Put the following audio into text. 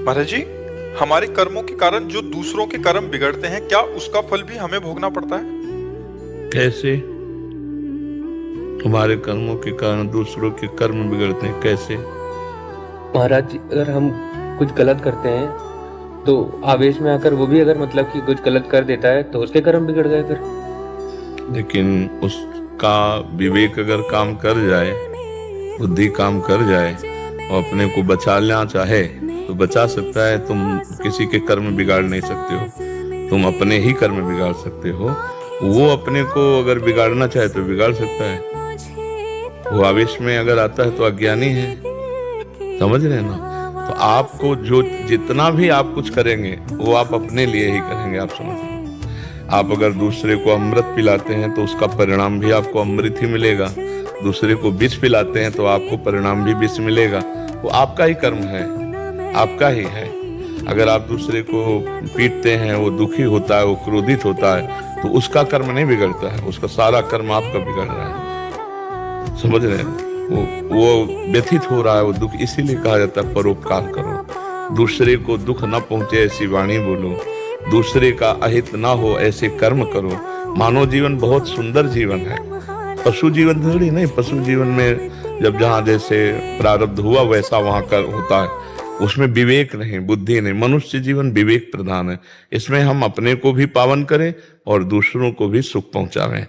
महाराज जी, हमारे कर्मों के कारण जो दूसरों के कर्म बिगड़ते हैं, क्या उसका फल भी हमें भोगना पड़ता है? कैसे? हमारे कर्मों के कारण दूसरों के कर्म बिगड़ते हैं, कैसे? महाराज जी, अगर हम कुछ गलत करते हैं तो आवेश में आकर वो भी अगर मतलब कि कुछ गलत कर देता है तो उसके कर्म बिगड़ गए फिर। लेकिन उसका विवेक अगर काम कर जाए, बुद्धि काम कर जाए और अपने को बचाना चाहे तो बचा सकता है। तुम किसी के कर्म बिगाड़ नहीं सकते हो, तुम अपने ही कर्म बिगाड़ सकते हो। वो अपने को अगर बिगाड़ना चाहे तो बिगाड़ सकता है। वो आवेश में अगर आता है तो अज्ञानी है, समझ रहे हैं ना? तो आपको जो जितना भी आप कुछ करेंगे वो आप अपने लिए ही करेंगे, आप समझ रहे हैं? आप अगर दूसरे को अमृत पिलाते हैं तो उसका परिणाम भी आपको अमृत ही मिलेगा। दूसरे को विष पिलाते हैं तो आपको परिणाम भी विष मिलेगा। वो आपका ही कर्म है, आपका ही है। अगर आप दूसरे को पीटते हैं, वो दुखी होता है, वो क्रोधित होता है, तो उसका कर्म नहीं बिगड़ता है, उसका सारा कर्म आपका बिगड़ रहा है। समझ रहे हैं? वो व्यथित हो रहा है, वो दुख, इसीलिए कहा जाता है परोपकार करो। दूसरे को दुख न पहुंचे ऐसी वाणी बोलो, दूसरे का अहित ना हो ऐसे कर्म करो। मानव जीवन बहुत सुंदर जीवन है, पशु जीवन थोड़ी नहीं। पशु जीवन में जब जहाँ जैसे प्रारब्ध हुआ वैसा वहां कर होता है, उसमें विवेक नहीं, बुद्धि नहीं। मनुष्य जीवन विवेक प्रधान है। इसमें हम अपने को भी पावन करें और दूसरों को भी सुख पहुंचावें।